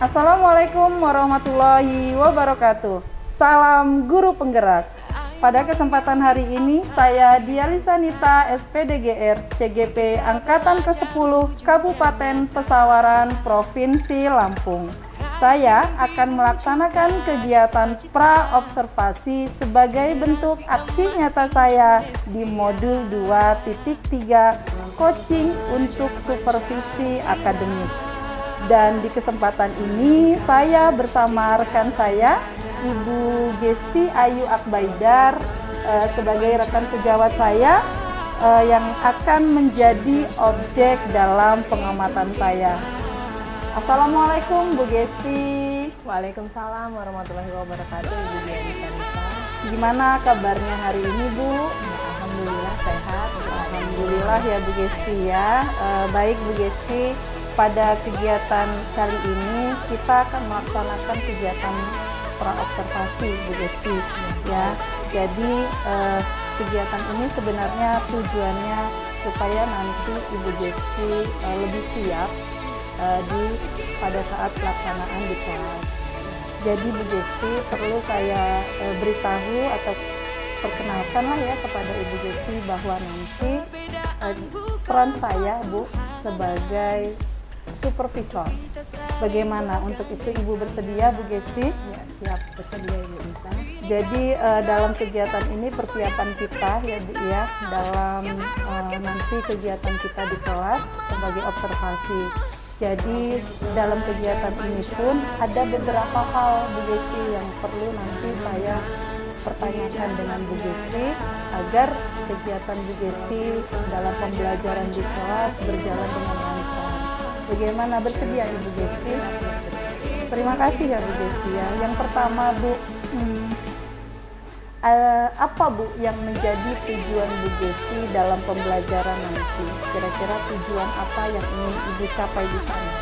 Assalamualaikum warahmatullahi wabarakatuh. Salam guru penggerak. Pada kesempatan hari ini, saya Dialisa Nita, SPDGR, CGP Angkatan ke-10, Kabupaten Pesawaran, Provinsi Lampung. Saya akan melaksanakan kegiatan pra-observasi sebagai bentuk aksi nyata saya di modul 2.3 coaching untuk supervisi akademik. Dan di kesempatan ini saya bersama rekan saya Ibu Gesti Ayu Akbaidar sebagai rekan sejawat saya yang akan menjadi objek dalam pengamatan saya. Assalamualaikum Bu Gesti. Waalaikumsalam warahmatullahi wabarakatuh, Ibu Dialisa Nita. Gimana kabarnya hari ini Bu? Alhamdulillah sehat. Alhamdulillah ya Bu Gesti ya. Baik Bu Gesti. Pada kegiatan kali ini kita akan melaksanakan kegiatan pra-observasi Bu Gesti ya. Jadi kegiatan ini sebenarnya tujuannya supaya nanti Ibu Gesti lebih siap pada saat pelaksanaan di kelas. Jadi Bu Gesti perlu saya beritahu atau perkenalkan lah ya kepada Ibu Gesti bahwa nanti peran saya Bu sebagai supervisor. Bagaimana untuk itu Ibu bersedia Bu Gesti? Ya, siap, bersedia Ibu Lisa. Jadi dalam kegiatan ini persiapan kita ya Bu ya dalam nanti kegiatan kita di kelas sebagai observasi. Jadi dalam kegiatan ini pun ada beberapa hal Bu Gesti yang perlu nanti saya pertanyakan dengan Bu Gesti agar kegiatan Bu Gesti dalam pembelajaran di kelas berjalan dengan lancar. Bagaimana, bersedia Ibu Gesti? Terima kasih ya Bu Gesti ya. Yang pertama Bu, apa Bu yang menjadi tujuan Bu Gesti dalam pembelajaran nanti? Kira-kira tujuan apa yang ingin Ibu capai di sana?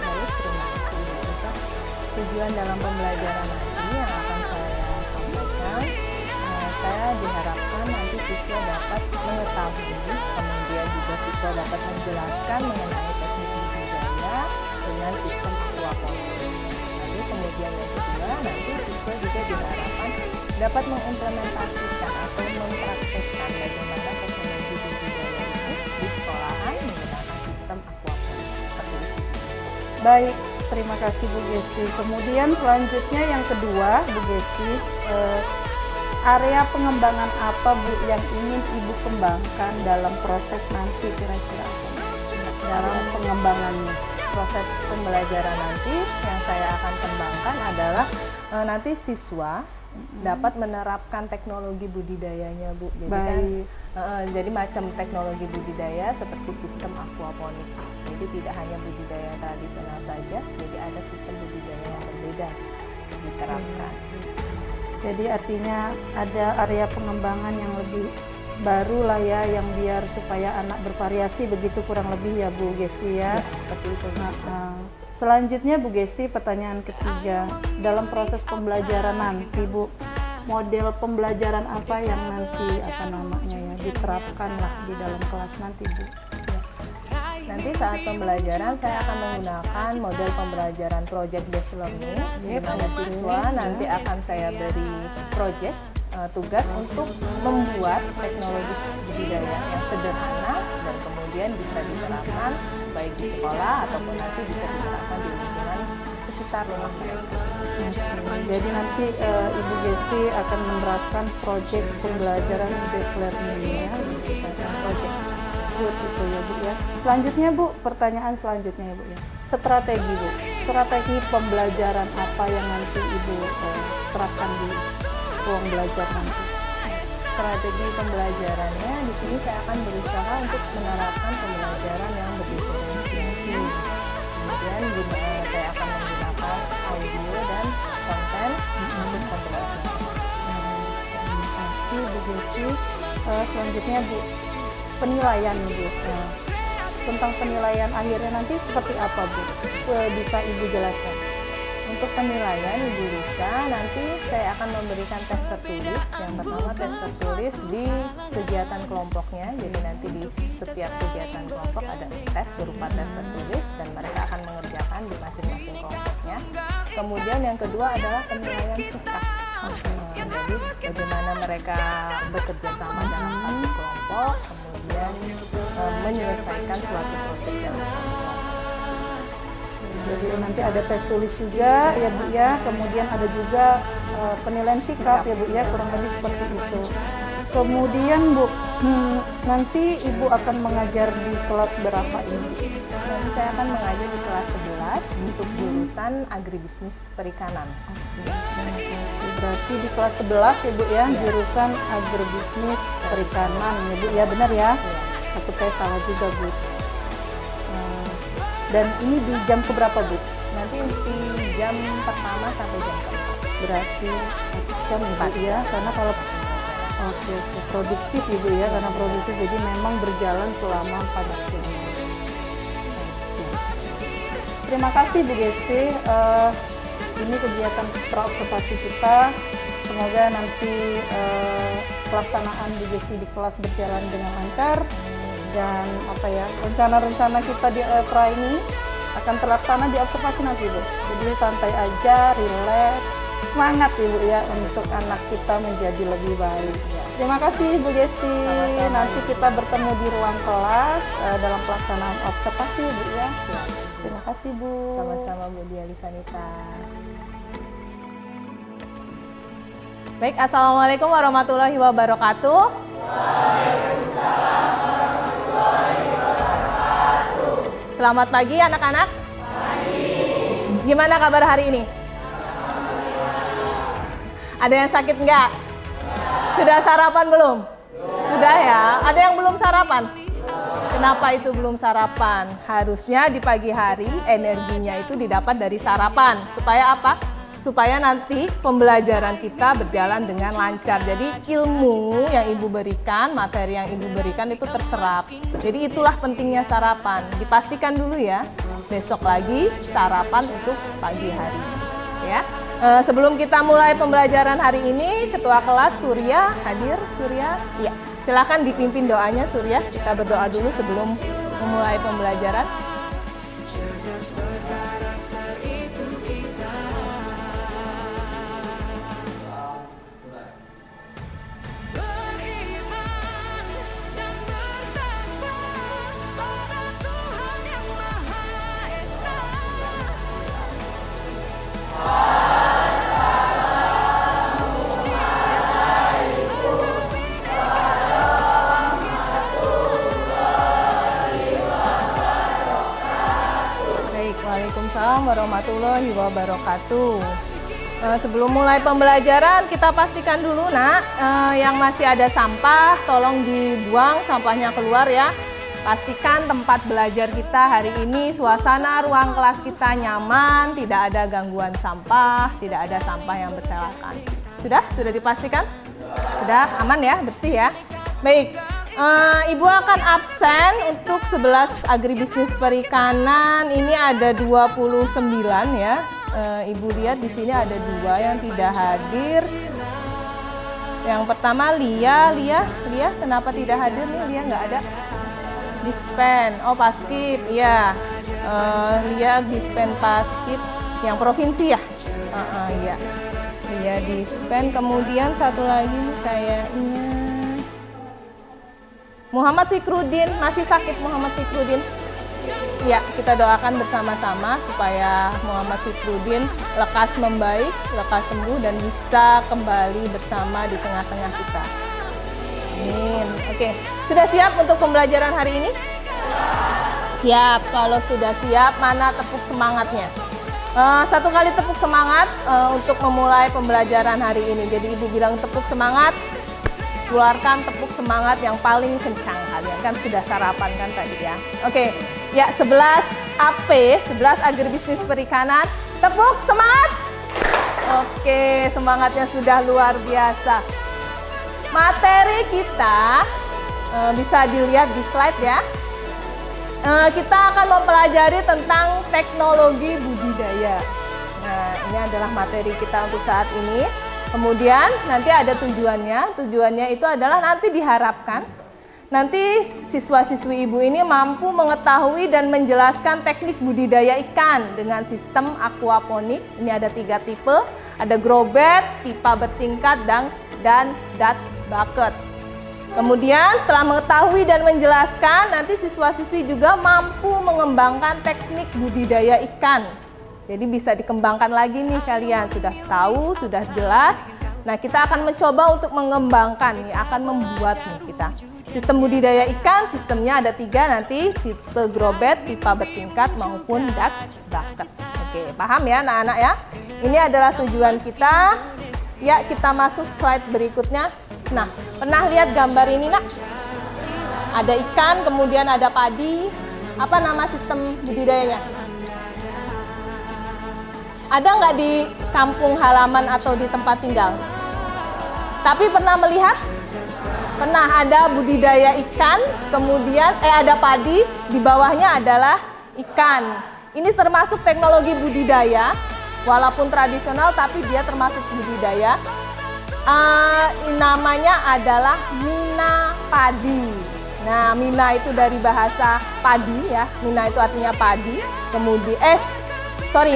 Baik, terima kasih Ibu Lisa. Tujuan dalam pembelajaran nanti yang akan saya sampaikan, saya diharapkan nanti siswa dapat mengetahui, kemudian juga siswa dapat menjelaskan mengenai teknik budidaya dengan sistem aquaponik. Lalu kemudian yang kedua, nanti siswa juga diharapkan dapat mengimplementasikan atau mempraktekkan bagaimana teknologi budidaya ini di sekolahan menggunakan sistem aquaponik. Seperti itu. Baik, terima kasih Bu Gesti. Kemudian selanjutnya yang kedua Bu Gesti, area pengembangan apa Bu yang ingin Ibu kembangkan dalam proses nanti kira-kira dalam pengembangannya? Proses pembelajaran nanti yang saya akan kembangkan adalah nanti siswa dapat menerapkan teknologi budidayanya Bu. Jadi Baik. Jadi macam teknologi budidaya seperti sistem aquaponik. Jadi tidak hanya budidaya tradisional saja, jadi ada sistem budidaya yang berbeda diterapkan. Jadi artinya ada area pengembangan yang lebih baru lah ya, yang biar supaya anak bervariasi begitu kurang lebih ya Bu Gesti ya. Ya, seperti itu. Selanjutnya Bu Gesti, pertanyaan ketiga, dalam proses pembelajaran nanti Bu, model pembelajaran apa yang nanti diterapkan lah di dalam kelas nanti Bu? Nanti saat pembelajaran saya akan menggunakan model pembelajaran project based learning, di mana siswa nanti akan saya beri project tugas untuk membuat teknologi budidaya yang sederhana dan kemudian bisa diterapkan baik di sekolah ataupun nanti bisa diterapkan di lingkungan sekitar rumah mereka. Jadi nanti Ibu Gesti akan menerapkan proyek pembelajaran based learning ya, proyek good itu ya Bu ya. Selanjutnya Bu, pertanyaan selanjutnya ya Bu ya. Strategi Bu, strategi pembelajaran apa yang nanti Ibu terapkan di ruang belajar nanti? Strategi pembelajarannya di sini saya akan berusaha untuk menerapkan pembelajaran yang berdiferensiasi. Kemudian juga saya akan menggunakan audio dan konten untuk pembelajaran. Terima kasih Bu Desi. Selanjutnya Bu, penilaian Bu. Tentang penilaian akhirnya nanti seperti apa Bu? Bisa Ibu jelaskan? Untuk penilaian Ibu Risa, nanti saya akan memberikan tes tertulis. Yang pertama tes tertulis di kegiatan kelompoknya. Jadi nanti di setiap kegiatan kelompok ada tes berupa tes tertulis dan mereka akan mengerjakan di masing-masing kelompoknya. Kemudian yang kedua adalah penilaian sikap. Jadi bagaimana mereka bekerja sama dalam satu kelompok, kemudian menyelesaikan suatu proyek dalam suatu kelompok. Jadi nanti ada tes tulis juga ya Bu ya, kemudian ada juga penilaian sikap ya Bu ya, kurang lebih seperti itu. Kemudian Bu, nanti Ibu akan mengajar di kelas berapa ini? Nanti saya akan mengajar di kelas 11 untuk jurusan agribisnis perikanan. Berarti di kelas 11 ya Bu ya, jurusan agribisnis perikanan ya Bu ya, benar ya? Aku saya salah juga Bu. Dan ini di jam keberapa Bu? Nanti di jam pertama sampai jam keempat. Berarti jam 4 ya, karena kalau oke, produktif Ibu ya, karena produktif jadi memang berjalan selama 14 jam. Terima kasih Bu Gesti, ini kegiatan praobservasi kita, semoga nanti pelaksanaan Bu Gesti di kelas berjalan dengan lancar. Dan rencana-rencana kita di EPRA ini akan terlaksana di observasi nanti Bu. Jadi santai aja, rileks, semangat Ibu ya untuk anak kita menjadi lebih baik. Terima kasih Bu Gesti. Nanti kita bertemu di ruang kelas dalam pelaksanaan observasi Bu ya. Terima kasih Bu. Sama-sama Bu Dia Lisanita. Baik, Assalamualaikum warahmatullahi wabarakatuh. Selamat pagi anak-anak. Gimana kabar hari ini? Ada yang sakit nggak? Sudah sarapan belum? Sudah ya. Ada yang belum sarapan? Kenapa itu belum sarapan? Harusnya di pagi hari energinya itu didapat dari sarapan. Supaya apa? Supaya nanti pembelajaran kita berjalan dengan lancar. Jadi ilmu yang Ibu berikan, materi yang Ibu berikan itu terserap. Jadi itulah pentingnya sarapan. Dipastikan dulu ya, besok lagi sarapan untuk pagi hari. Ya. Sebelum kita mulai pembelajaran hari ini, Ketua Kelas Surya hadir. Surya, ya. Silakan dipimpin doanya Surya. Kita berdoa dulu sebelum memulai pembelajaran. Waalaikumsalam warahmatullahi wabarakatuh. Sebelum mulai pembelajaran kita pastikan dulu nak, yang masih ada sampah tolong dibuang sampahnya keluar ya. Pastikan tempat belajar kita hari ini, suasana ruang kelas kita nyaman, tidak ada gangguan sampah, tidak ada sampah yang berserakan. Sudah dipastikan? Sudah aman ya, bersih ya. Baik. Ibu akan absen untuk 11 agribisnis perikanan. Ini ada 29 ya. Ibu lihat di sini ada 2 yang tidak hadir. Yang pertama Lia, kenapa tidak hadir nih? Lia nggak ada. Dispen, Paskib, ya. Lia Dispen Paskib yang provinsi ya. Iya. Lia Dispen. Kemudian satu lagi nih kayaknya Muhammad Fikrudin, masih sakit Muhammad Fikrudin. Ya, kita doakan bersama-sama supaya Muhammad Fikrudin lekas membaik, lekas sembuh dan bisa kembali bersama di tengah-tengah kita. Amin. Oke, sudah siap untuk pembelajaran hari ini? Siap. Kalau sudah siap, mana tepuk semangatnya? Satu kali tepuk semangat untuk memulai pembelajaran hari ini. Jadi Ibu bilang tepuk semangat. Keluarkan tepuk semangat yang paling kencang. Kalian kan sudah sarapan kan tadi ya. Oke, ya 11 AP, 11 agribisnis perikanan. Tepuk semangat. Oke, semangatnya sudah luar biasa. materi kita bisa dilihat di slide ya. Kita akan mempelajari tentang teknologi budidaya. Nah, ini adalah materi kita untuk saat ini. Kemudian nanti ada tujuannya. Tujuannya itu adalah nanti diharapkan nanti siswa-siswi ibu ini mampu mengetahui dan menjelaskan teknik budidaya ikan dengan sistem aquaponik. Ini ada 3 tipe, ada grow bed, pipa bertingkat, dan Dutch bucket. Kemudian setelah mengetahui dan menjelaskan, nanti siswa-siswi juga mampu mengembangkan teknik budidaya ikan. Jadi bisa dikembangkan lagi nih kalian, sudah tahu, sudah jelas. Nah, kita akan mencoba untuk mengembangkan nih, akan membuat nih kita. Sistem budidaya ikan, sistemnya ada 3 nanti, tipe grow bed, pipa bertingkat, maupun Dutch bucket. Oke, paham ya anak-anak ya? Ini adalah tujuan kita. Ya, kita masuk slide berikutnya. Nah, pernah lihat gambar ini nak? Ada ikan, kemudian ada padi. Apa nama sistem budidayanya? Ada nggak di kampung halaman atau di tempat tinggal? Tapi pernah melihat? Pernah ada budidaya ikan, kemudian ada padi, di bawahnya adalah ikan. Ini termasuk teknologi budidaya, walaupun tradisional tapi dia termasuk budidaya. Namanya adalah mina padi. Nah, mina itu dari bahasa padi ya. Mina itu artinya padi. Kemudian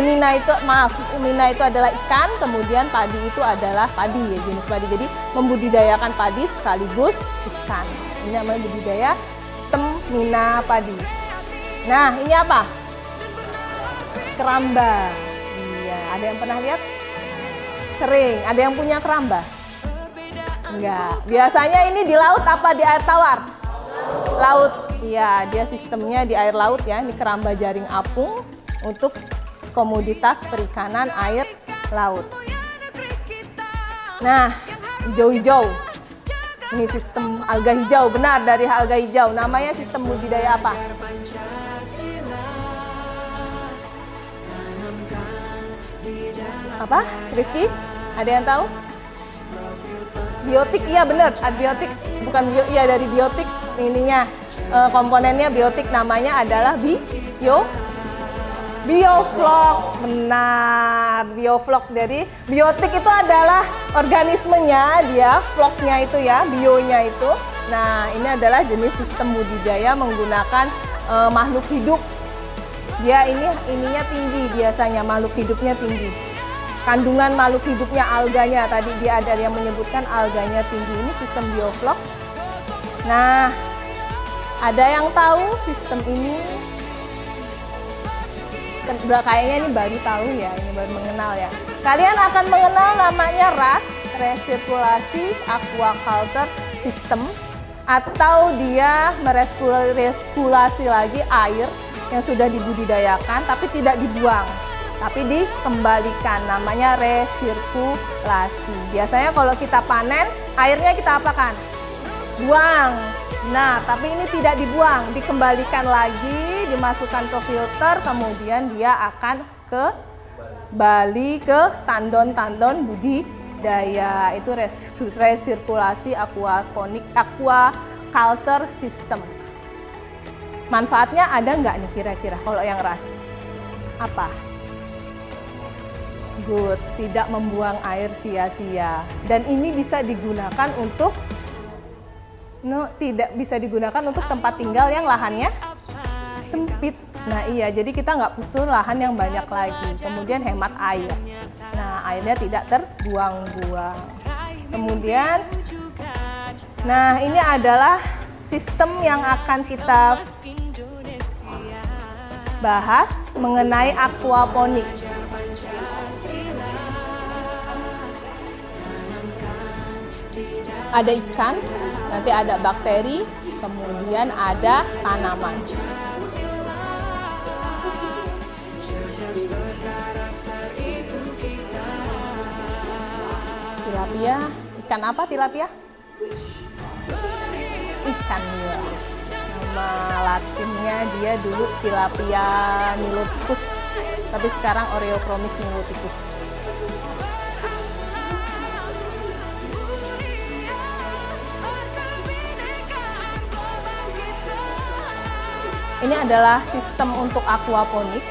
mina itu adalah ikan, kemudian padi itu adalah padi ya, jenis padi. Jadi membudidayakan padi sekaligus ikan. Ini namanya budidaya sistem mina padi. Nah, ini apa? Keramba. Iya, ada yang pernah lihat? Sering. Ada yang punya keramba? Enggak. Biasanya ini di laut apa di air tawar? Laut. Iya, dia sistemnya di air laut ya. Ini keramba jaring apung untuk komoditas perikanan air laut. Nah, hijau-hijau. Ini sistem alga hijau, benar dari alga hijau. Namanya sistem budidaya apa? Apa? Rifki? Ada yang tahu? Biotik, iya benar. Biotik, bukan iya dari biotik. Ininya komponennya biotik, namanya adalah bioflok, benar, bioflok. Jadi biotik itu adalah organismenya, dia floknya itu ya, bionya itu. Nah, ini adalah jenis sistem budidaya menggunakan makhluk hidup. Dia ininya tinggi, biasanya makhluk hidupnya tinggi. Kandungan makhluk hidupnya, alganya, tadi dia ada yang menyebutkan alganya tinggi. Ini sistem bioflok. Nah, ada yang tahu sistem ini? Kayaknya ini baru tahu ya, ini baru mengenal ya. Kalian akan mengenal namanya RAS, resirkulasi aquaculture system, atau dia meresirkulasi lagi air yang sudah dibudidayakan tapi tidak dibuang, tapi dikembalikan, namanya resirkulasi. Biasanya kalau kita panen, airnya kita apakan? Buang. Nah, tapi ini tidak dibuang, dikembalikan lagi, dimasukkan ke filter, kemudian dia akan kembali ke tandon-tandon budidaya. Itu resirkulasi aquaculture system. Manfaatnya ada nggak nih kira-kira kalau yang RAS? Apa? Good, tidak membuang air sia-sia. Dan ini bisa digunakan untuk tidak bisa digunakan untuk tempat tinggal yang lahannya sempit. Nah iya, jadi kita nggak butuh lahan yang banyak lagi. Kemudian hemat air. Nah, airnya tidak terbuang-buang. Kemudian, nah ini adalah sistem yang akan kita bahas mengenai aquaponik. Ada ikan, nanti ada bakteri, kemudian ada tanaman. Tilapia, ikan apa tilapia? Ikan nila. Nama latinnya dia dulu Tilapia niloticus, tapi sekarang Oreochromis niloticus. Ini adalah sistem untuk aquaponik.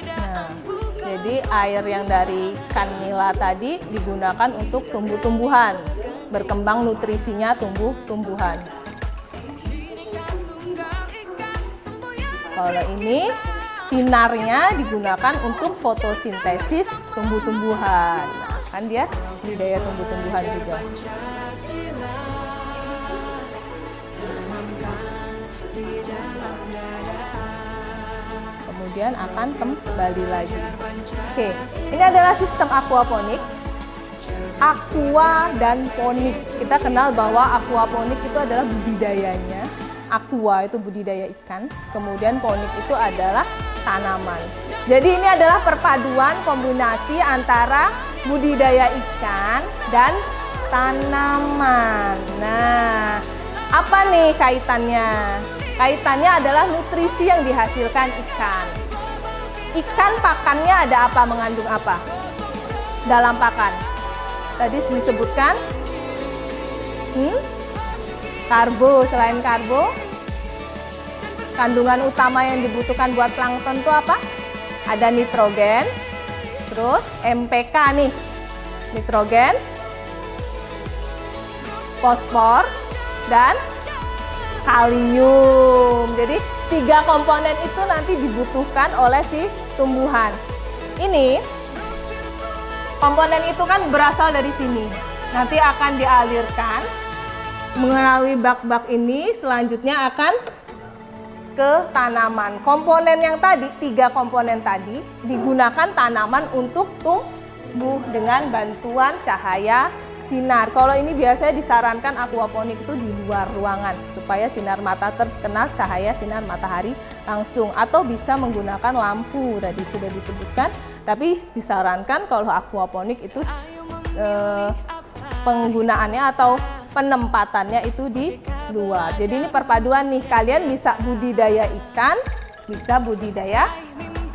Nah, jadi air yang dari ikan nila tadi digunakan untuk tumbuh-tumbuhan, berkembang nutrisinya tumbuh-tumbuhan. Kalau ini sinarnya digunakan untuk fotosintesis tumbuh-tumbuhan. Nah, kan dia budidaya tumbuh-tumbuhan juga. Kemudian akan kembali lagi. Oke, ini adalah sistem aquaponik. Aqua dan ponik. Kita kenal bahwa aquaponik itu adalah budidayanya. Aqua itu budidaya ikan, kemudian ponik itu adalah tanaman. Jadi ini adalah perpaduan kombinasi antara budidaya ikan dan tanaman. Nah, apa nih kaitannya? Kaitannya adalah nutrisi yang dihasilkan ikan. Ikan pakannya ada apa, mengandung apa dalam pakan? Tadi disebutkan karbo. Selain karbo, kandungan utama yang dibutuhkan buat plankton itu apa? Ada nitrogen, terus MPK nih, nitrogen, fosfor, dan kalium. Jadi 3 komponen itu nanti dibutuhkan oleh si tumbuhan. Ini komponen itu kan berasal dari sini, nanti akan dialirkan melalui bak-bak ini, selanjutnya akan ke tanaman. Komponen yang tadi, 3 komponen tadi digunakan tanaman untuk tumbuh dengan bantuan cahaya sinar. Kalau ini biasanya disarankan aquaponik itu di luar ruangan supaya sinar mata terkena cahaya sinar matahari langsung, atau bisa menggunakan lampu tadi sudah disebutkan. Tapi disarankan kalau aquaponik itu penggunaannya atau penempatannya itu di luar. Jadi ini perpaduan nih, kalian bisa budidaya ikan, bisa budidaya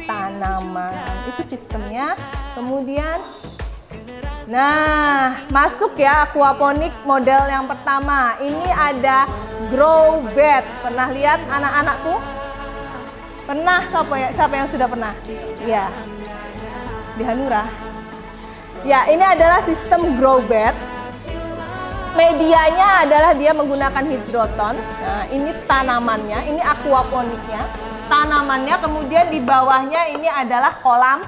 tanaman. Itu sistemnya. Kemudian nah, masuk ya aquaponik model yang pertama. Ini ada grow bed. Pernah lihat anak-anakku? Pernah? Siapa yang sudah pernah? Ya, di Hanura. Ya, ini adalah sistem grow bed. Medianya adalah dia menggunakan hidroton. Nah, ini tanamannya, ini aquaponiknya. Tanamannya, kemudian di bawahnya ini adalah kolam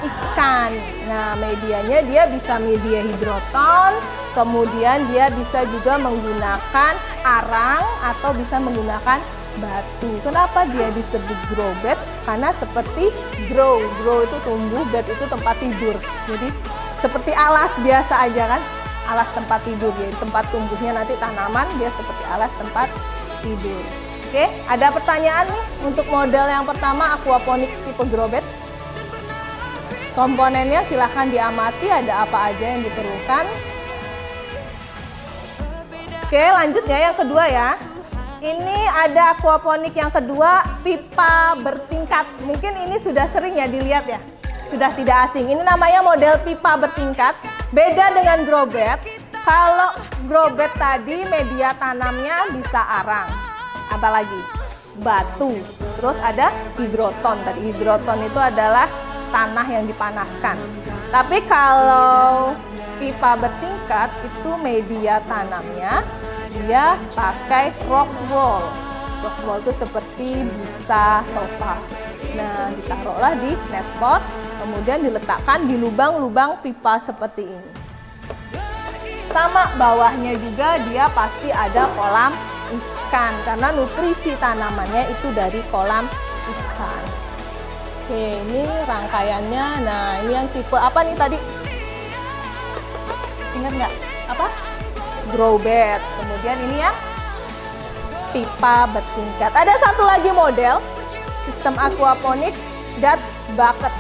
ikan. Nah, medianya dia bisa media hidroton, kemudian dia bisa juga menggunakan arang atau bisa menggunakan batu. Kenapa dia disebut grow bed? Karena seperti grow itu tumbuh, bed itu tempat tidur. Jadi seperti alas biasa aja kan, alas tempat tidur. Jadi tempat tumbuhnya nanti tanaman, dia seperti alas tempat tidur. Oke, ada pertanyaan nih untuk model yang pertama aquaponik tipe grow bed. Komponennya silahkan diamati, ada apa aja yang diperlukan. Oke, lanjut ya yang kedua ya. Ini ada aquaponik yang kedua, pipa bertingkat. Mungkin ini sudah sering ya dilihat ya, sudah tidak asing. Ini namanya model pipa bertingkat. Beda dengan grow bed. Kalau grow bed tadi media tanamnya bisa arang, apalagi batu. Terus ada hidroton. Tadi hidroton itu adalah tanah yang dipanaskan. Tapi kalau pipa bertingkat itu media tanamnya dia pakai rock wool. Rock wool itu seperti busa sofa. Nah, ditaruhlah di net pot, kemudian diletakkan di lubang-lubang pipa seperti ini. Sama bawahnya juga dia pasti ada kolam ikan karena nutrisi tanamannya itu dari kolam ikan. Oke, ini rangkaiannya. Nah, ini yang tipe apa nih tadi? Ingat nggak? Apa? Grow bed. Kemudian ini ya, pipa bertingkat. Ada satu lagi model sistem aquaponik, Dutch bucket.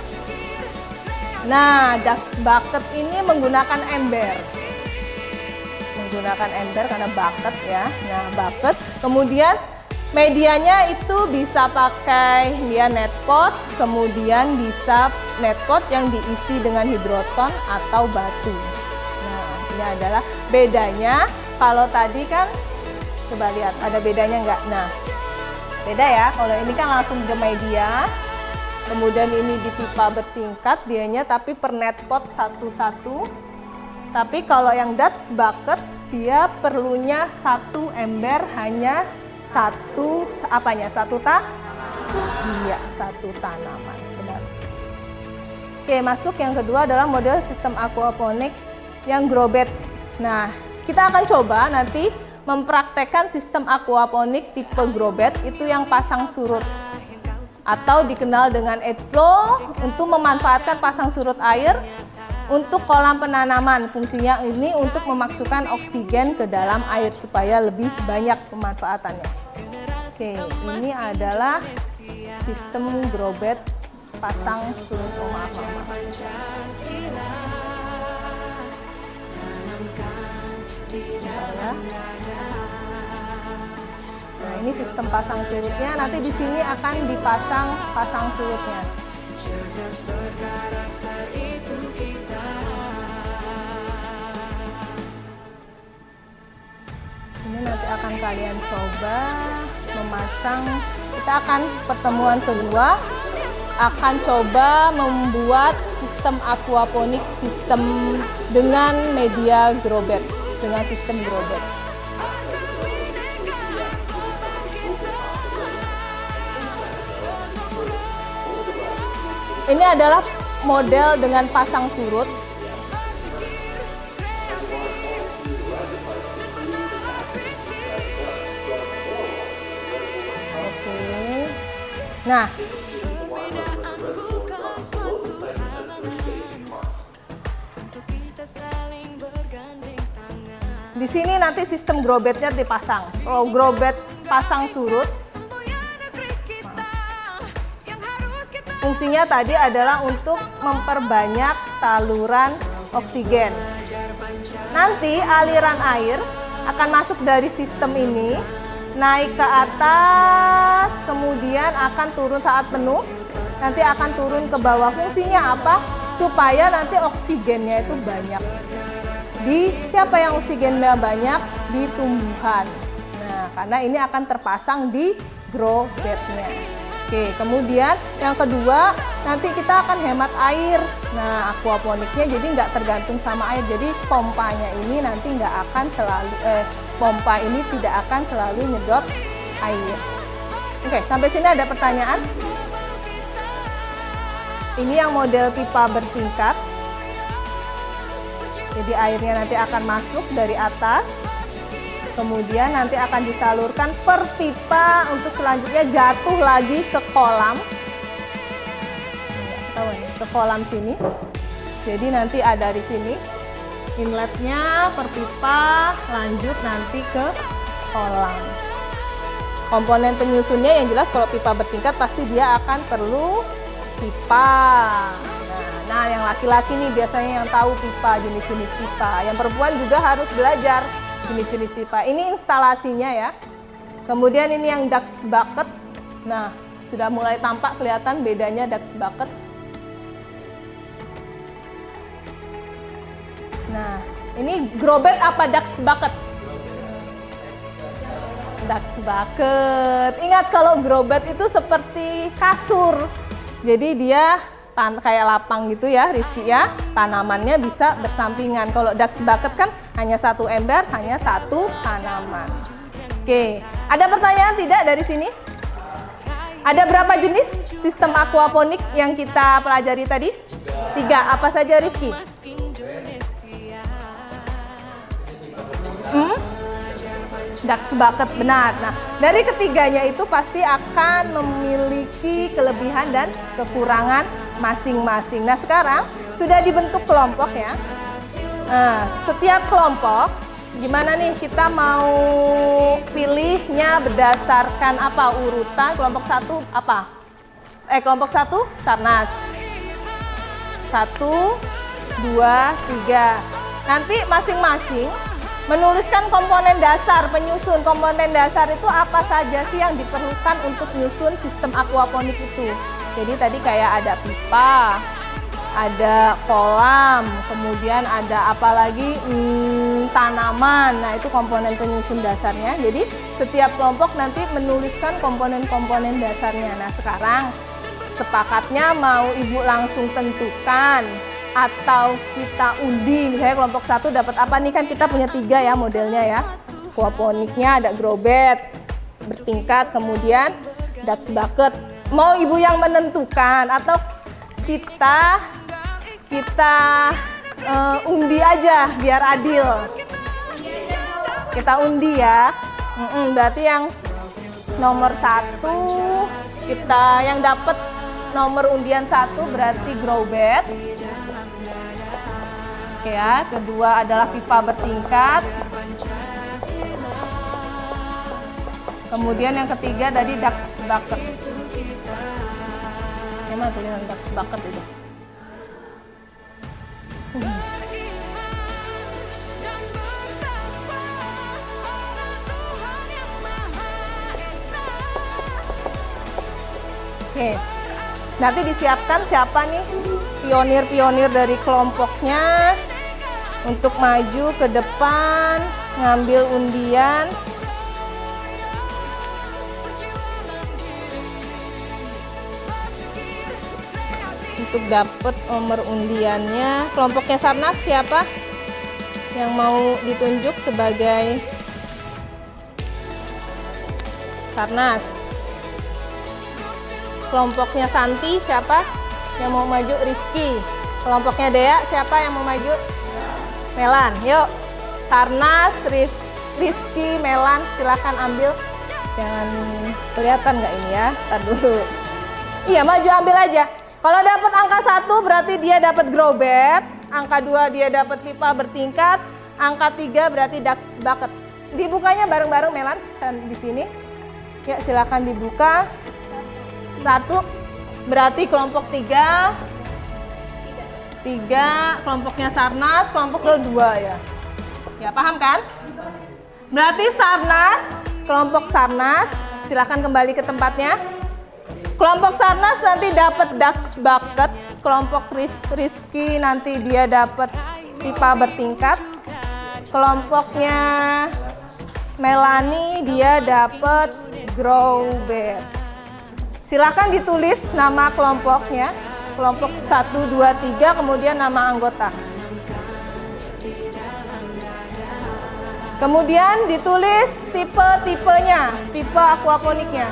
Nah, Dutch bucket ini menggunakan ember. Menggunakan ember karena bucket ya. Nah, bucket. Kemudian Medianya itu bisa pakai dia net pot, kemudian bisa net pot yang diisi dengan hidroton atau batu. Nah, ini adalah bedanya. Kalau tadi kan, coba lihat ada bedanya nggak? Nah, beda ya. Kalau ini kan langsung ke media, kemudian ini di pipa bertingkat dianya, tapi per net pot satu-satu. Tapi kalau yang Dutch bucket dia perlunya satu ember hanya satu satu tanaman, benar. Oke, masuk yang kedua adalah model sistem aquaponik yang grow bed. Nah, kita akan coba nanti mempraktekkan sistem aquaponik tipe grow bed itu yang pasang surut atau dikenal dengan edge flow untuk memanfaatkan pasang surut air untuk kolam penanaman. Fungsinya ini untuk memasukkan oksigen ke dalam air supaya lebih banyak pemanfaatannya. Oke, ini adalah sistem grow bed pasang surut. Oh, maaf. Nah, ini sistem pasang surutnya. Nanti di sini akan dipasang pasang surutnya. Ini nanti akan kalian coba memasang. Kita akan pertemuan kedua akan coba membuat sistem aquaponik sistem dengan media grow bed, dengan sistem grow bed. Ini adalah model dengan pasang surut. Nah, di sini nanti sistem grow bednya dipasang. Kalau grow bed pasang surut, fungsinya tadi adalah untuk memperbanyak saluran oksigen. Nanti aliran air akan masuk dari sistem ini, naik ke atas, kemudian akan turun saat penuh, nanti akan turun ke bawah. Fungsinya apa? Supaya nanti oksigennya itu banyak. Siapa yang oksigennya banyak? Di tumbuhan. Nah, karena ini akan terpasang di grow bednya. Oke, kemudian yang kedua, nanti kita akan hemat air. Nah, aquaponiknya jadi nggak tergantung sama air. Jadi pompanya ini nanti nggak akan selalu, pompa ini tidak akan selalu nyedot air. Oke, sampai sini ada pertanyaan? Ini yang model pipa bertingkat. Jadi airnya nanti akan masuk dari atas, kemudian nanti akan disalurkan per pipa untuk selanjutnya jatuh lagi ke kolam. Ke kolam sini. Jadi nanti ada di sini inletnya per pipa, lanjut nanti ke kolam. Komponen penyusunnya yang jelas kalau pipa bertingkat pasti dia akan perlu pipa. Nah, yang laki-laki nih biasanya yang tahu pipa, jenis-jenis pipa. Yang perempuan juga harus belajar jenis-jenis pipa. Ini instalasinya ya. Kemudian ini yang Dutch bucket. Nah, sudah mulai tampak kelihatan bedanya Dutch bucket. Nah, ini grow bed apa Dutch bucket? Dutch bucket. Ingat kalau grow bed itu seperti kasur. Jadi dia kayak lapang gitu ya, Rifki ya. Tanamannya bisa bersampingan. Kalau Dutch bucket kan hanya satu ember, hanya satu tanaman. Oke, ada pertanyaan tidak dari sini? Ada berapa jenis sistem aquaponik yang kita pelajari tadi? 3. Apa saja, Rifki? Dutch bucket, benar. Nah, dari ketiganya itu pasti akan memiliki kelebihan dan kekurangan masing-masing. Nah, sekarang sudah dibentuk kelompok ya. Nah, setiap kelompok, gimana nih kita mau pilihnya berdasarkan apa? Urutan. Kelompok 1 apa? Kelompok 1 Sarnas. 1, 2, 3. Nanti masing-masing Menuliskan komponen dasar, penyusun komponen dasar itu apa saja sih yang diperlukan untuk menyusun sistem aquaponik itu. Jadi tadi kayak ada pipa, ada kolam, kemudian ada apa lagi, tanaman. Nah itu komponen penyusun dasarnya. Jadi setiap kelompok nanti menuliskan komponen-komponen dasarnya. Nah sekarang sepakatnya mau ibu langsung tentukan atau kita undi, misalnya kelompok 1 dapat apa nih, kan kita punya 3 ya modelnya ya. Aquaponiknya ada grow bed bertingkat, kemudian Dutch bucket. Mau ibu yang menentukan atau kita undi aja biar adil. Kita undi ya. Berarti yang nomor 1 kita yang dapat nomor undian 1 berarti grow bed. Oke ya, kedua adalah pipa bertingkat. Kemudian yang ketiga tadi Dutch bucket. Emang tulisan Dutch bucket itu. Oke. Nanti disiapkan siapa nih pionir-pionir dari kelompoknya untuk maju ke depan ngambil undian. Untuk dapat nomor undiannya, kelompoknya Sarnas siapa yang mau ditunjuk sebagai Sarnas? Kelompoknya Santi siapa yang mau maju? Rizky. Kelompoknya Dea siapa yang mau maju? Melan. Yuk, Sarnas, Rizky, Melan, silahkan ambil. Jangan kelihatan nggak ini ya? Ntar dulu. Iya, maju ambil aja. Kalau dapat angka 1 berarti dia dapat grow bed, angka 2 dia dapat pipa bertingkat, angka 3 berarti Dutch bucket. Dibukanya bareng-bareng Melan di sini. Ya, silakan dibuka. 1 berarti kelompok 3 kelompoknya Sarnas, kelompok 2 ya. Ya, paham kan? Berarti Sarnas, kelompok Sarnas, silakan kembali ke tempatnya. Kelompok Sarnas nanti dapat Dutch bucket, kelompok Rizky nanti dia dapat pipa bertingkat, kelompoknya Melani dia dapat grow bed. Silakan ditulis nama kelompoknya, kelompok 1, 2, 3, kemudian nama anggota. Kemudian ditulis tipe-tipenya, tipe aquaponiknya.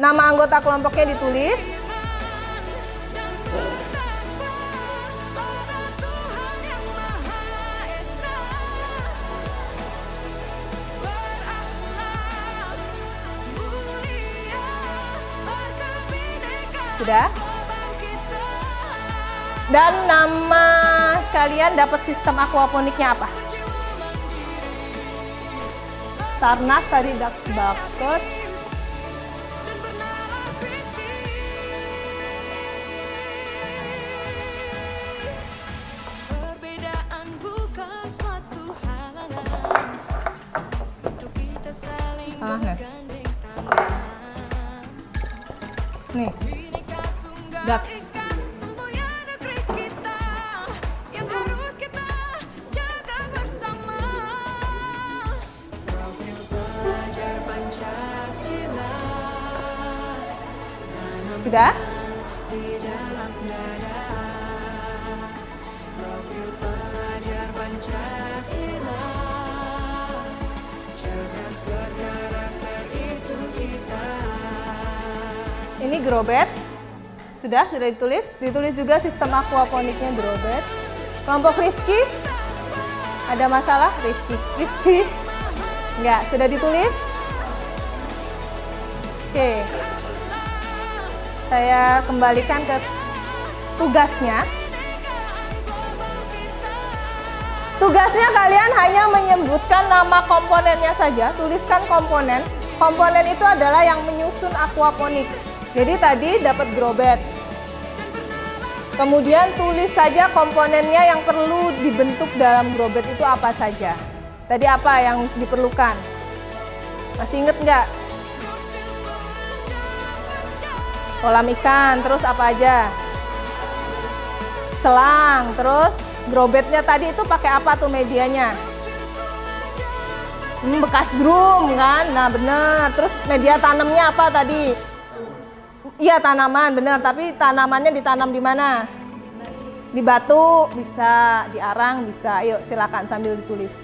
Nama anggota kelompoknya ditulis. Sudah? Dan nama kalian dapat sistem aquaponiknya apa? Sarnas tadi Dutch bucket. Nih, Dutch. Sudah? Ini grow bed. Sudah ditulis. Ditulis juga sistem aquaponiknya grow bed. Kelompok Rizky. Ada masalah Rizky? Enggak, sudah ditulis? Oke. Saya kembalikan ke tugasnya. Tugasnya kalian hanya menyebutkan nama komponennya saja, tuliskan komponen. Komponen itu adalah yang menyusun aquaponik. Jadi tadi dapat grow bed. Kemudian tulis saja komponennya yang perlu dibentuk dalam grow bed itu apa saja. Tadi apa yang diperlukan? Masih inget nggak? Kolam ikan, terus apa aja? Selang, terus grow bednya tadi itu pakai apa tuh medianya? Bekas drum kan? Nah bener. Terus media tanamnya apa tadi? Iya tanaman, bener. Tapi tanamannya ditanam di mana? Di batu bisa, di arang bisa. Ayo silakan sambil ditulis.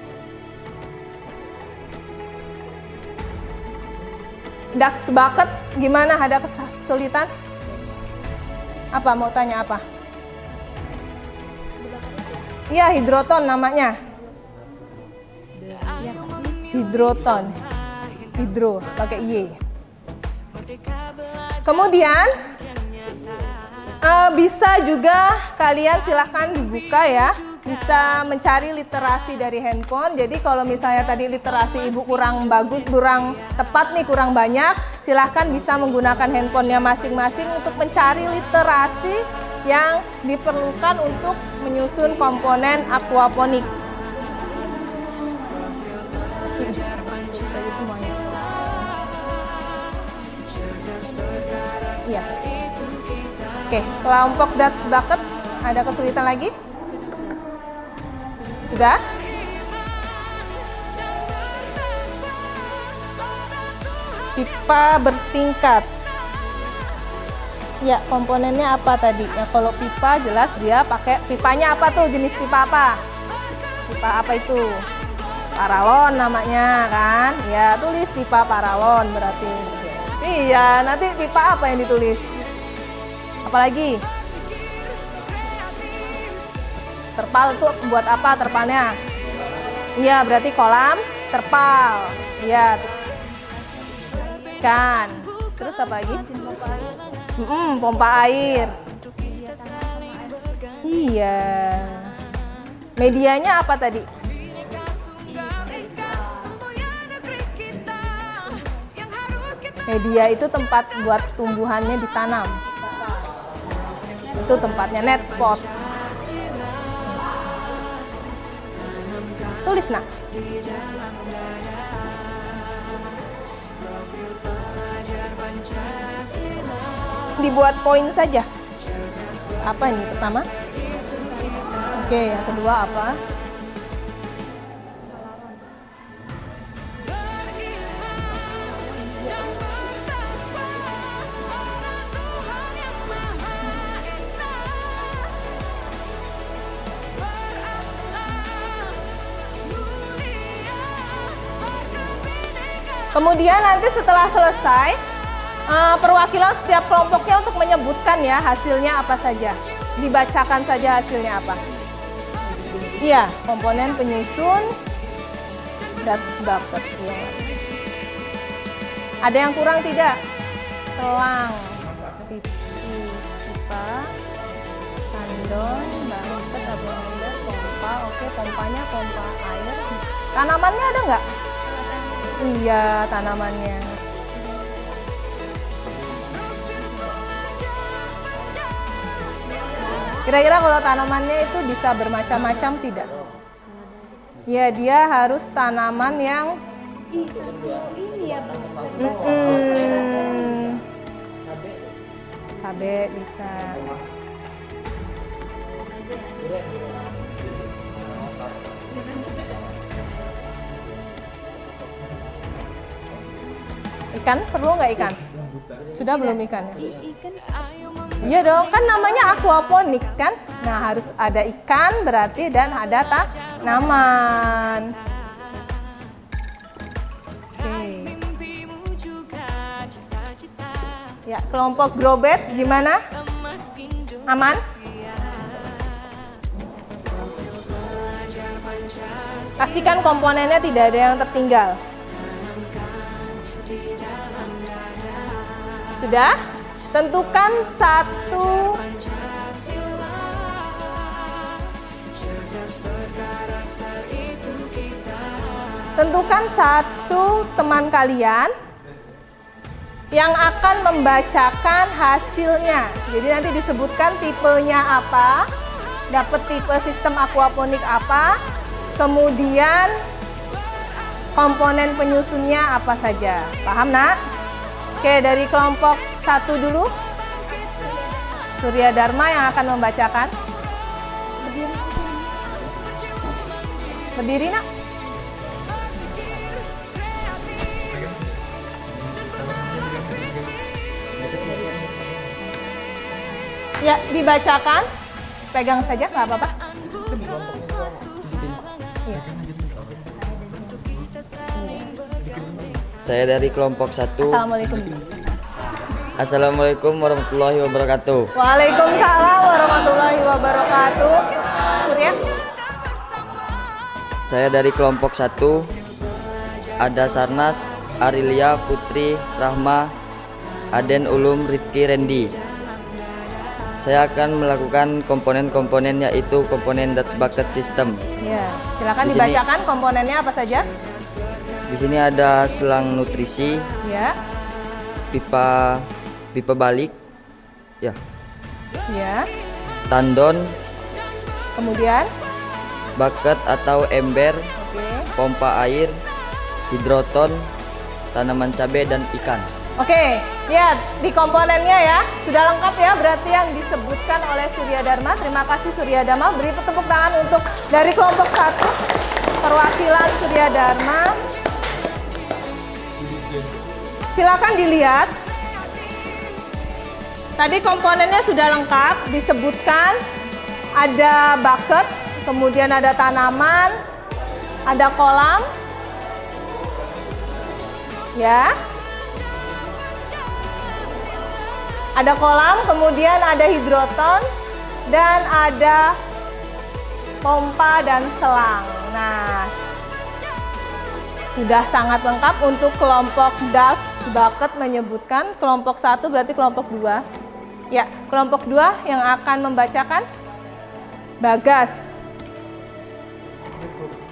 Ducks bucket gimana? Ada kesulitan? Apa mau tanya apa? Iya hidroton namanya. Hidroton. Hidro pakai Y. Kemudian bisa juga kalian silahkan dibuka ya, bisa mencari literasi dari handphone. Jadi kalau misalnya tadi literasi ibu kurang bagus, kurang tepat nih, kurang banyak, silahkan bisa menggunakan handphonenya masing-masing untuk mencari literasi yang diperlukan untuk menyusun komponen aquaponik. Iya. Oke, kelompok Ducks bucket ada kesulitan lagi? Sudah? Pipa bertingkat. Ya, komponennya apa tadi? Ya, kalau pipa jelas dia pakai pipanya apa tuh? Jenis pipa apa? Pipa apa itu? Paralon namanya kan? Ya, tulis pipa paralon berarti. Iya, nanti pipa apa yang ditulis? Apalagi? Terpal itu buat apa terpalnya? Iya, berarti kolam terpal. Iya. Kan. Terus apa lagi? Pompa air. Iya. Medianya apa tadi? Media itu tempat buat tumbuhannya ditanam. Itu tempatnya net pot. Tulis nak. Dibuat poin saja. Apa ini pertama? Oke, yang kedua apa? Kemudian nanti setelah selesai, perwakilan setiap kelompoknya untuk menyebutkan ya hasilnya apa saja. Dibacakan saja hasilnya apa. Iya, komponen penyusun Ducks bucket. Ya. Ada yang kurang tidak? Selang, pipa, sandon, bucket, pompa. Oke, pompanya pompa air. Tanamannya ada nggak? Iya, tanamannya. Kira-kira kalau tanamannya itu bisa bermacam-macam tidak? Ya, dia harus tanaman yang ini ya Bang. cabe bisa. Ikan perlu nggak ikan? Sudah belum ikan? Ikan. Iya dong, kan namanya aquaponik kan? Nah harus ada ikan berarti dan ada tanaman. Oke. Ya, kelompok grow bed gimana? Aman? Pastikan komponennya tidak ada yang tertinggal. Sudah? Tentukan satu teman kalian yang akan membacakan hasilnya. Jadi nanti disebutkan tipenya apa, dapat tipe sistem aquaponik apa, kemudian komponen penyusunnya apa saja. Paham, Nak? Oke, dari kelompok 1 dulu. Surya Dharma yang akan membacakan. Berdiri, Nak. Ya, dibacakan. Pegang saja, nggak apa-apa. Iya. Saya dari kelompok 1. Assalamualaikum. Assalamualaikum warahmatullahi wabarakatuh. Waalaikumsalam warahmatullahi wabarakatuh. Surya. Saya dari kelompok 1. Ada Sarnas, Arilia, Putri, Rahma, Aden, Ulum, Rifki, Rendi. Saya akan melakukan komponen-komponen, yaitu komponen Dutch Bucket System. Ya, silakan Di sini- dibacakan komponennya apa saja. Di sini ada selang nutrisi, Ya, pipa balik, ya, ya. tandon, Kemudian, bucket atau ember, oke. pompa air, hidroton, tanaman cabai dan ikan. Oke, lihat di komponennya ya. Sudah lengkap ya berarti yang disebutkan oleh Surya Dharma. Terima kasih Surya Dharma. Beri tepuk tangan untuk dari kelompok 1 perwakilan Surya Dharma. Silakan dilihat. Tadi komponennya sudah lengkap disebutkan. Ada bucket, kemudian ada tanaman, ada kolam. Ya. Ada kolam, kemudian ada hidroton, dan ada pompa dan selang. Nah, sudah sangat lengkap untuk kelompok Dutch Bucket menyebutkan. Kelompok 1 berarti kelompok 2. Ya, kelompok 2 yang akan membacakan Bagas.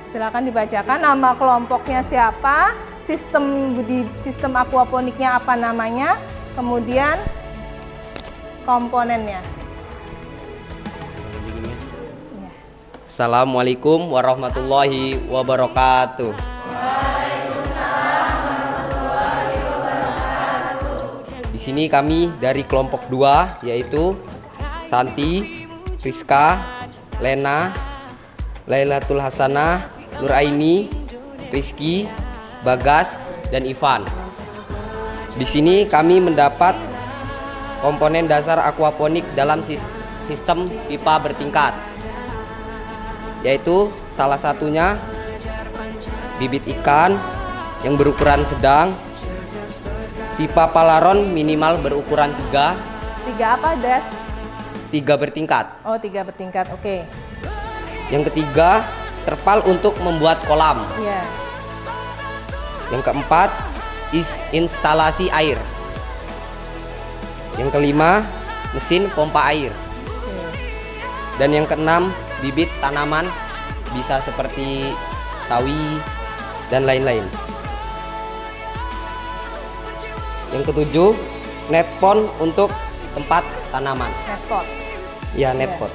Silakan dibacakan nama kelompoknya siapa, sistem aquaponiknya apa namanya, kemudian komponennya. Assalamualaikum warahmatullahi wabarakatuh. Di sini kami dari kelompok 2 yaitu Santi, Rizka, Lena, Lailatul Hasanah, Nuraini, Rizky, Bagas, dan Ivan. Di sini kami mendapat komponen dasar aquaponik dalam sistem pipa bertingkat, yaitu salah satunya bibit ikan yang berukuran sedang, pipa palaron minimal berukuran 3. 3 apa, Des? 3 bertingkat. Oh, 3 bertingkat, oke. Yang ketiga, terpal untuk membuat kolam. Iya. Yang keempat, instalasi air. Yang kelima, mesin pompa air. Dan yang keenam, bibit tanaman bisa seperti sawi dan lain-lain. Yang ketujuh, net pond untuk tempat tanaman. Netpot. Ya, net pot.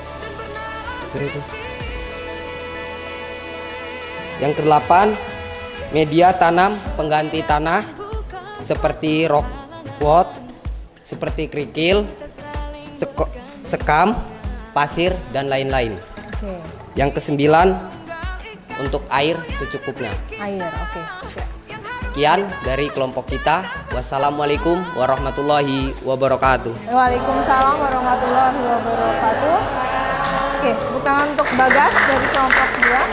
Itu. Yang kedelapan, media tanam pengganti tanah seperti rock wool, seperti kerikil, sekam, pasir, dan lain-lain. Oke. Yang kesembilan, untuk air secukupnya. Air, oke. Sekian dari kelompok kita. Wassalamualaikum warahmatullahi wabarakatuh. Waalaikumsalam warahmatullahi wabarakatuh. Oke, tepuk tangan untuk Bagas dari kelompok 2.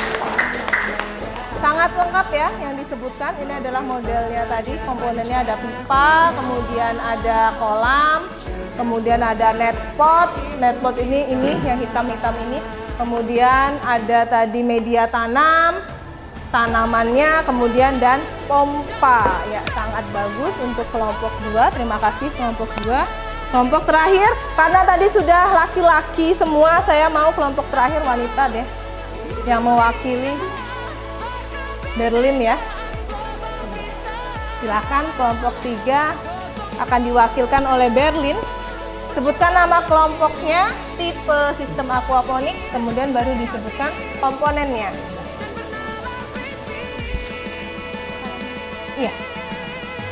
Sangat lengkap ya yang disebutkan. Ini adalah modelnya tadi. Komponennya ada pipa, kemudian ada kolam, kemudian ada netpot. Netpot ini yang hitam-hitam ini. Kemudian ada tadi media tanam, tanamannya, kemudian dan pompa. Ya, sangat bagus untuk kelompok 2. Terima kasih kelompok 2. Kelompok terakhir, karena tadi sudah laki-laki semua, saya mau kelompok terakhir wanita deh yang mewakili Berlin ya. Silakan kelompok 3 akan diwakilkan oleh Berlin. Sebutkan nama kelompoknya, tipe sistem aquaponik, kemudian baru disebutkan komponennya. Iya.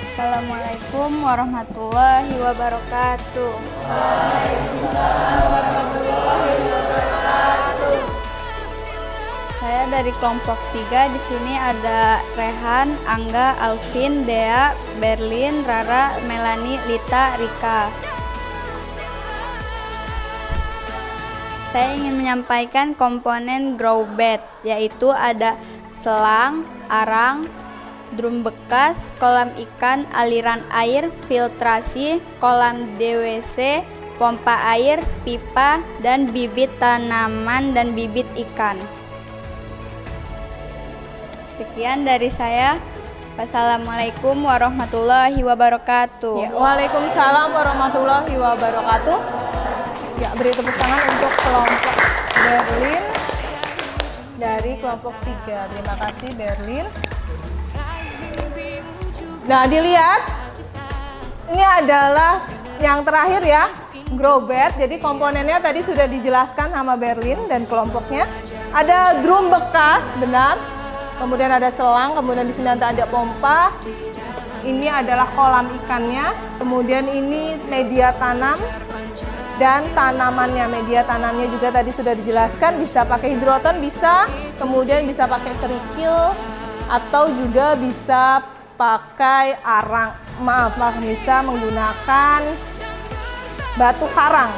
Assalamualaikum warahmatullahi wabarakatuh. Saya dari kelompok 3. Di sini ada Rehan, Angga, Alvin, Dea, Berlin, Rara, Melani, Lita, Rika. Saya ingin menyampaikan komponen grow bed, yaitu ada selang, arang, drum bekas, kolam ikan, aliran air, filtrasi, kolam DWC, pompa air, pipa, dan bibit tanaman dan bibit ikan. Sekian dari saya. Wassalamualaikum warahmatullahi wabarakatuh. Ya, waalaikumsalam warahmatullahi wabarakatuh. Ya, beri tepuk tangan untuk kelompok Berlin dari kelompok 3. Terima kasih Berlin. Nah, dilihat ini adalah yang terakhir ya, grow bed. Jadi komponennya tadi sudah dijelaskan sama Berlin dan kelompoknya. Ada drum bekas, benar. Kemudian ada selang, kemudian di sini ada pompa. Ini adalah kolam ikannya. Kemudian ini media tanam dan tanamannya. Media tanamnya juga tadi sudah dijelaskan, bisa pakai hidroton, bisa. Kemudian bisa pakai kerikil atau juga bisa pakai arang. Maaf, bisa menggunakan batu karang.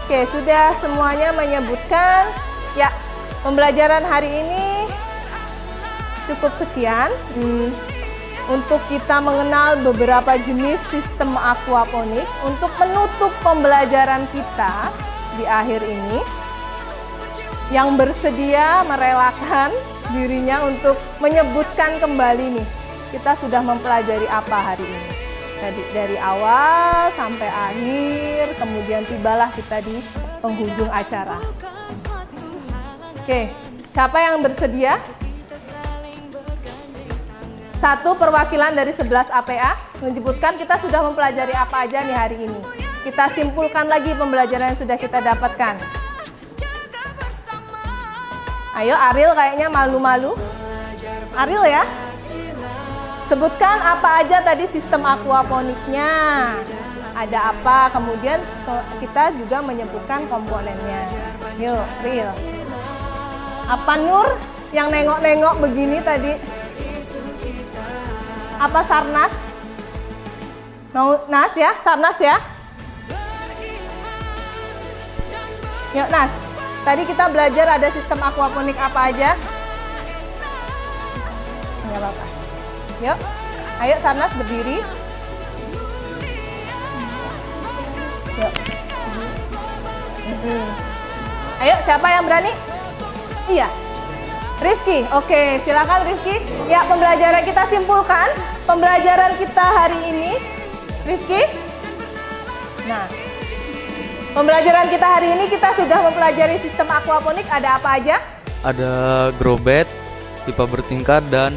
Oke, sudah semuanya menyebutkan. Ya, pembelajaran hari ini cukup sekian untuk kita mengenal beberapa jenis sistem aquaponik. Untuk menutup pembelajaran kita di akhir ini, yang bersedia merelakan dirinya untuk menyebutkan kembali nih, kita sudah mempelajari apa hari ini. Dari awal sampai akhir, kemudian tibalah kita di penghujung acara. Oke, siapa yang bersedia? Satu perwakilan dari 11 APA menyebutkan kita sudah mempelajari apa aja nih hari ini. Kita simpulkan lagi pembelajaran yang sudah kita dapatkan. Ayo, Ariel kayaknya malu-malu. Ariel ya. Sebutkan apa aja tadi sistem aquaponiknya. Ada apa, kemudian kita juga menyebutkan komponennya. Yuk, Ariel. Apa Nur yang nengok-nengok begini tadi? Apa Sarnas? Mau Nas ya? Sarnas ya? Yuk Nas, tadi kita belajar ada sistem aquaponik apa aja? Nggak apa-apa. Yuk, ayo Sarnas berdiri. Yuk. Ayo, siapa yang berani? Iya. Rifki, oke, silakan Rifki. Ya, pembelajaran kita simpulkan. Pembelajaran kita hari ini, Rifki. Nah, pembelajaran kita hari ini kita sudah mempelajari sistem aquaponik. Ada apa aja? Ada grow bed, pipa bertingkat, dan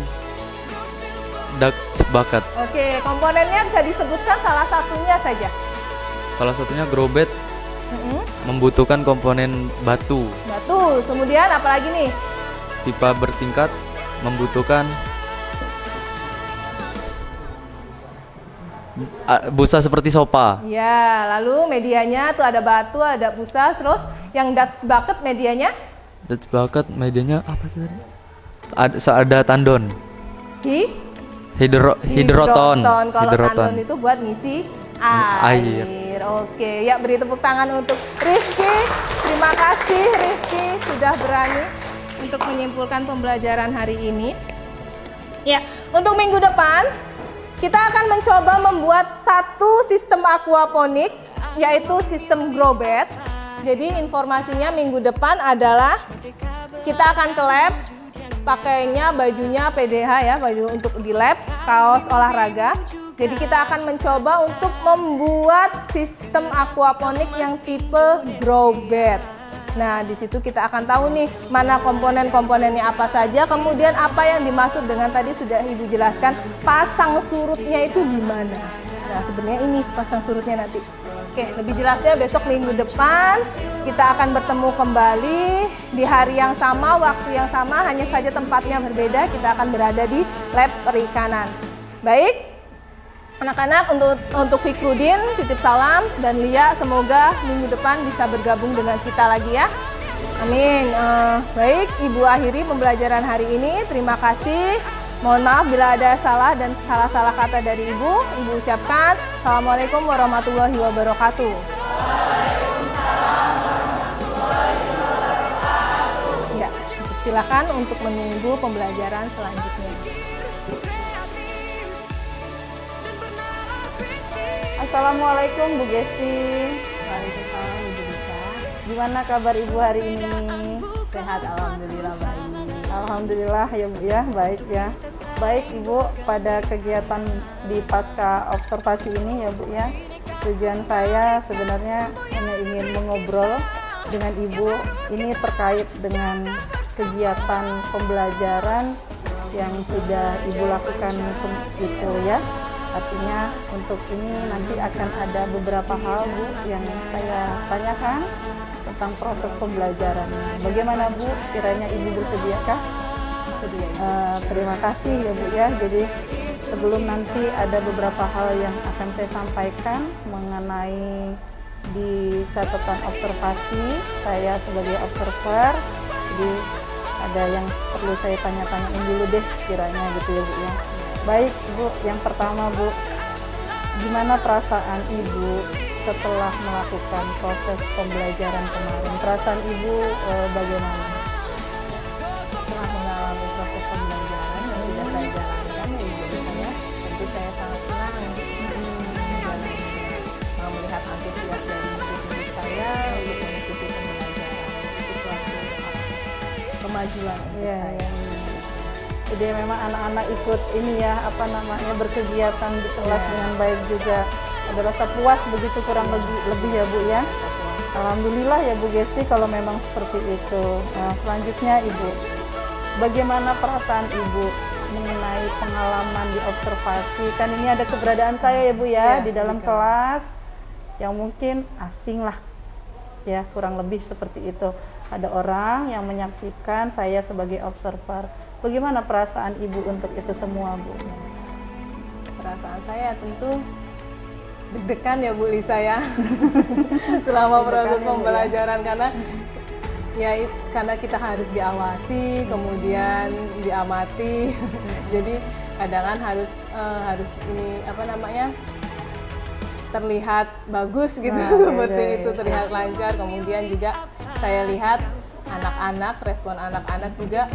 ducks bucket. Oke, komponennya bisa disebutkan salah satunya saja. Salah satunya grow bed membutuhkan komponen batu. Batu, kemudian apa lagi nih? Pipa bertingkat membutuhkan busa seperti sopa. Ya, lalu medianya tuh ada batu, ada busa, terus yang ducks bucket medianya? Ducks bucket medianya apa tadi? Ada tandon. Hidroton. Kalau tandon itu buat ngisi air. Oke, ya beri tepuk tangan untuk Rifki. Terima kasih Rifki sudah berani untuk menyimpulkan pembelajaran hari ini. Ya, untuk minggu depan kita akan mencoba membuat satu sistem aquaponik, yaitu sistem grow bed. Jadi informasinya minggu depan adalah kita akan ke lab, pakainya bajunya PDH ya, baju untuk di lab, kaos olahraga. Jadi kita akan mencoba untuk membuat sistem aquaponik yang tipe grow bed. Nah, di situ kita akan tahu nih mana komponen-komponennya apa saja, kemudian apa yang dimaksud dengan tadi sudah Ibu jelaskan pasang surutnya itu gimana. Nah, sebenarnya ini pasang surutnya nanti. Oke, lebih jelasnya besok minggu depan kita akan bertemu kembali di hari yang sama, waktu yang sama, hanya saja tempatnya berbeda. Kita akan berada di lab perikanan. Baik, anak-anak, untuk Fikrudin titip salam, dan Lia semoga minggu depan bisa bergabung dengan kita lagi ya. Amin. Baik, Ibu akhiri pembelajaran hari ini. Terima kasih. Mohon maaf bila ada salah dan salah-salah kata dari Ibu. Ibu ucapkan Assalamualaikum warahmatullahi wabarakatuh. Ya, silakan untuk menunggu pembelajaran selanjutnya. Assalamualaikum Bu Gesti. Waalaikumsalam Ibu Lisa. Gimana kabar Ibu hari ini? Sehat, alhamdulillah baik. Alhamdulillah ya Bu ya, baik ya. Baik Ibu, pada kegiatan di pasca observasi ini ya Bu ya, tujuan saya sebenarnya hanya ingin mengobrol dengan Ibu ini terkait dengan kegiatan pembelajaran yang sudah Ibu lakukan itu ya. Artinya untuk ini nanti akan ada beberapa hal Bu yang saya tanyakan tentang proses pembelajarannya. Bagaimana Bu, kiranya Ibu bersediakah? Bersedia. Terima kasih ya Bu ya. Jadi sebelum nanti ada beberapa hal yang akan saya sampaikan mengenai di catatan observasi saya sebagai observer. Jadi ada yang perlu saya tanya-tanyain dulu deh kiranya gitu ya Bu ya. Baik Bu, yang pertama Bu, gimana perasaan Ibu setelah melakukan proses pembelajaran kemarin? Perasaan Ibu bagaimana? Setelah mengalami proses pembelajaran yang sudah saya jalankan ya Ibu saya, tentu saya sangat senang melihat antusias dari murid-murid saya untuk mengikuti pembelajaran. Itu suatu kemajuan untuk saya. Jadi memang anak-anak ikut ini ya, berkegiatan di kelas dengan baik juga. Ada rasa puas begitu kurang lebih ya Bu ya. Alhamdulillah ya Bu Gesti kalau memang seperti itu. Nah, selanjutnya Ibu, bagaimana perasaan Ibu mengenai pengalaman di observasi? Kan ini ada keberadaan saya ya Bu ya, di dalam kelas yang mungkin asing lah ya, kurang lebih seperti itu. Ada orang yang menyaksikan saya sebagai observer. Bagaimana perasaan Ibu untuk itu semua Bu? Perasaan saya tentu deg-degan ya Bu Lisa ya selama proses pembelajaran, karena karena kita harus diawasi, kemudian diamati. Jadi kadang harus ini terlihat bagus gitu, seperti itu, terlihat lancar. Kemudian juga saya lihat anak-anak, respon anak-anak juga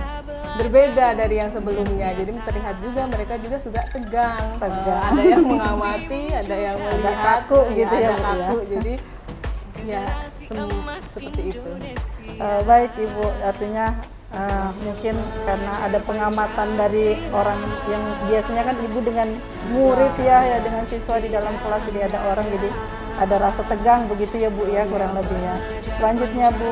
berbeda dari yang sebelumnya. Jadi terlihat juga mereka juga sudah tegang. Ada yang mengamati, ada yang melihat, kaku gitu ya, ada Bu, kaku. ya. Jadi seperti itu. Baik Ibu, artinya mungkin karena ada pengamatan dari orang yang biasanya kan Ibu dengan murid ya dengan siswa di dalam kelas, jadi ada orang, jadi ada rasa tegang begitu ya Bu ya, kurang lebih ya. Selanjutnya Bu,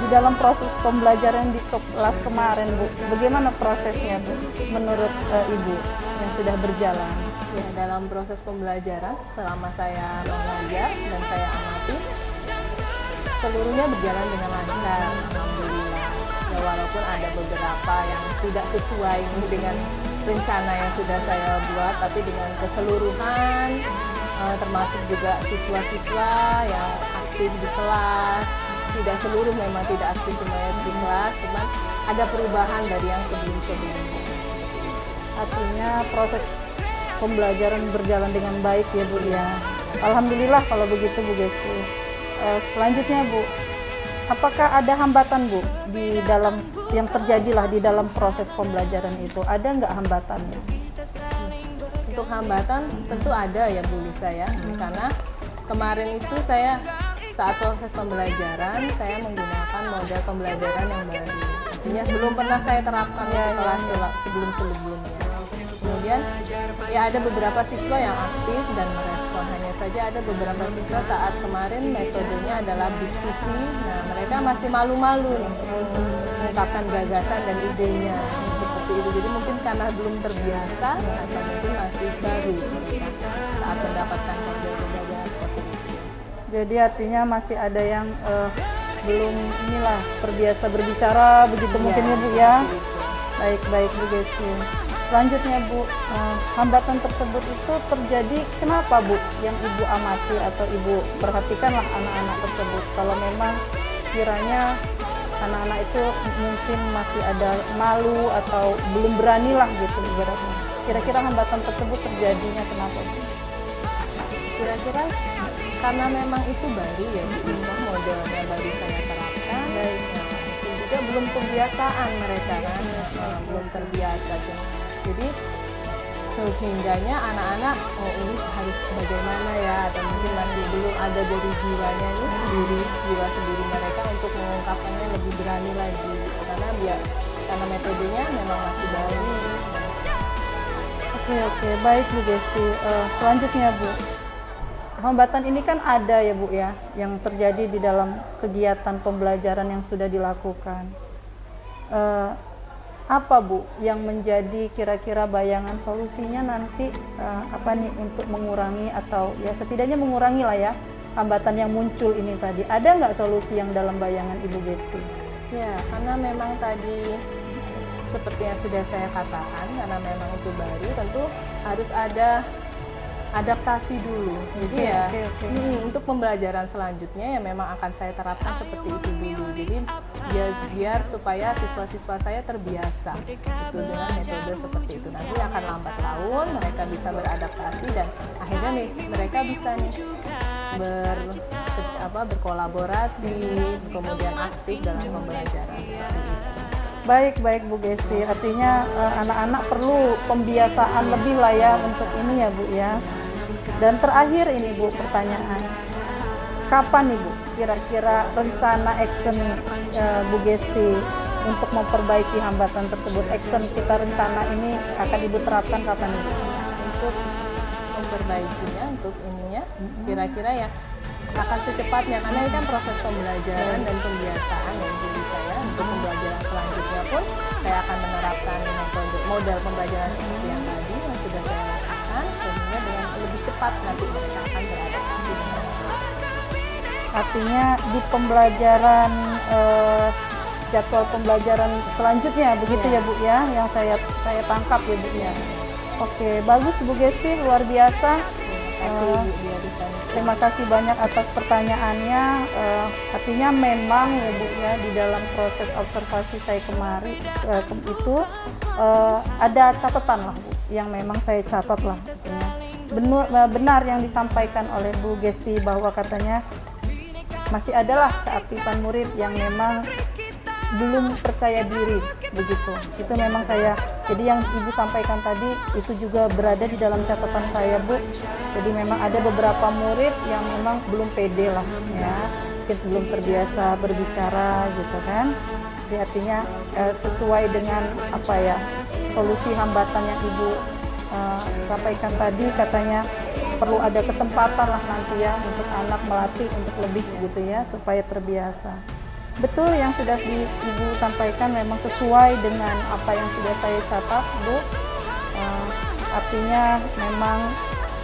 di dalam proses pembelajaran di kelas kemarin Bu, bagaimana prosesnya Bu menurut Ibu yang sudah berjalan? Ya, dalam proses pembelajaran selama saya mengajar dan saya amati, seluruhnya berjalan dengan lancar, alhamdulillah. Ya, walaupun ada beberapa yang tidak sesuai dengan rencana yang sudah saya buat, tapi dengan keseluruhan, termasuk juga siswa-siswa yang aktif di kelas, tidak seluruh memang tidak aktif semuanya di kelas, cuman ada perubahan dari yang sebelum-sebelumnya. Artinya proses pembelajaran berjalan dengan baik ya Bu ya. Alhamdulillah kalau begitu Bu Gesti. Selanjutnya Bu, apakah ada hambatan Bu di dalam yang terjadilah di dalam proses pembelajaran itu? Ada nggak hambatannya? Untuk hambatan tentu ada ya Bu Lisa ya, karena kemarin itu saya saat proses pembelajaran saya menggunakan model pembelajaran yang baru. Artinya belum pernah saya terapkan di kelas sebelum-sebelumnya. Kemudian ya ada beberapa siswa yang aktif dan merespon, hanya saja ada beberapa siswa saat kemarin metodenya adalah diskusi. Nah, mereka masih malu-malu nih untuk mengungkapkan gagasan dan idenya seperti seperti itu. Jadi mungkin karena belum terbiasa atau mungkin masih baru mereka saat mendapatkan pembelajaran seperti itu. Jadi artinya masih ada yang belum inilah terbiasa berbicara begitu mungkin ya Bu ya. Baik Bu Gesti. Selanjutnya Bu, hambatan tersebut itu terjadi kenapa Bu? Yang Ibu amati atau Ibu perhatikanlah anak-anak tersebut. Kalau memang kiranya anak-anak itu mungkin masih ada malu atau belum berani lah gitu ibaratnya. Kira-kira hambatan tersebut terjadinya kenapa Bu? Kira-kira karena memang itu baru ya, modelnya baru saya terapkan. Nah, itu juga belum kebiasaan mereka kan, belum terbiasa. Jadi sehingganya anak-anak ini harus bagaimana ya, atau mungkin masih belum ada dari jiwanya ini sendiri, jiwa sendiri mereka untuk mengungkapkannya lebih berani lagi, karena metodenya memang masih baru. Oke, baik Bu Gesti. Selanjutnya Bu, hambatan ini kan ada ya Bu ya, yang terjadi di dalam kegiatan pembelajaran yang sudah dilakukan. Apa Bu yang menjadi kira-kira bayangan solusinya nanti apa nih untuk mengurangi atau ya setidaknya mengurangi lah ya hambatan yang muncul ini tadi. Ada nggak solusi yang dalam bayangan Ibu Gesti? Ya, karena memang tadi seperti yang sudah saya katakan, karena memang itu baru, tentu harus ada adaptasi dulu. Jadi untuk pembelajaran selanjutnya ya memang akan saya terapkan seperti itu dulu. Jadi biar supaya siswa-siswa saya terbiasa itu dengan metode seperti itu. Nanti akan lambat laun mereka bisa beradaptasi dan akhirnya mereka bisa nih berkolaborasi, kemudian aktif dalam pembelajaran seperti itu. Baik Bu Gesti, artinya anak-anak perlu pembiasaan lebih lah ya untuk ini ya Bu ya. Dan terakhir ini Bu pertanyaan, kapan nih Bu kira-kira rencana action Bu Gesti untuk memperbaiki hambatan tersebut? Action kita rencana ini akan Ibu terapkan kapan nih Bu? Untuk memperbaikinya, untuk ininya kira-kira ya akan secepatnya, karena ini kan proses pembelajaran dan pembiasaan ya. Jadi saya untuk pembelajaran selanjutnya pun saya akan menerapkan model pembelajaran seperti yang tadi yang sudah saya lakukan, sehingga dengan lebih cepat nanti mereka akan beradaptasi dengan Artinya di pembelajaran jadwal pembelajaran selanjutnya begitu ya Bu ya, yang saya tangkap ya Bu ya. Oke, bagus Bu Gesti, luar biasa. Terima kasih banyak atas pertanyaannya. Artinya memang ya Bu ya, di dalam proses observasi saya kemarin itu ada catatan lah Bu, yang memang saya catat lah. Benar yang disampaikan oleh Bu Gesti bahwa katanya masih adalah keaktifan murid yang memang belum percaya diri begitu. Itu memang saya, jadi yang Ibu sampaikan tadi itu juga berada di dalam catatan saya Bu. Jadi memang ada beberapa murid yang memang belum pede lah ya, mungkin belum terbiasa berbicara gitu kan. Jadi artinya sesuai dengan apa ya, solusi hambatan yang Ibu sampaikan tadi, katanya perlu ada kesempatan lah nanti ya untuk anak melatih untuk lebih gitu ya, supaya terbiasa. Betul yang sudah Ibu sampaikan, memang sesuai dengan apa yang sudah saya catat Bu. Artinya memang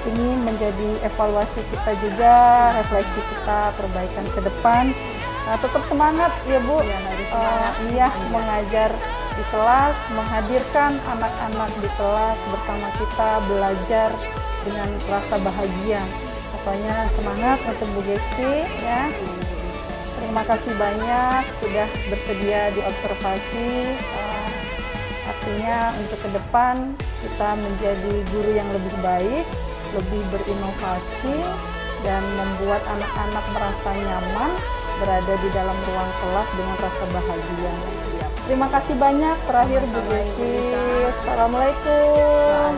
ini menjadi evaluasi kita juga, refleksi kita, perbaikan ke depan. Tetap semangat ya Bu, iya mengajar di kelas, menghadirkan anak-anak di kelas bersama kita, belajar dengan rasa bahagia. Pokoknya semangat untuk Bu Gesti ya. Terima kasih banyak sudah bersedia diobservasi. Artinya untuk ke depan kita menjadi guru yang lebih baik, lebih berinovasi, dan membuat anak-anak merasa nyaman berada di dalam ruang kelas dengan rasa bahagia. Terima kasih banyak. Terakhir Bu Gesti, Assalamualaikum.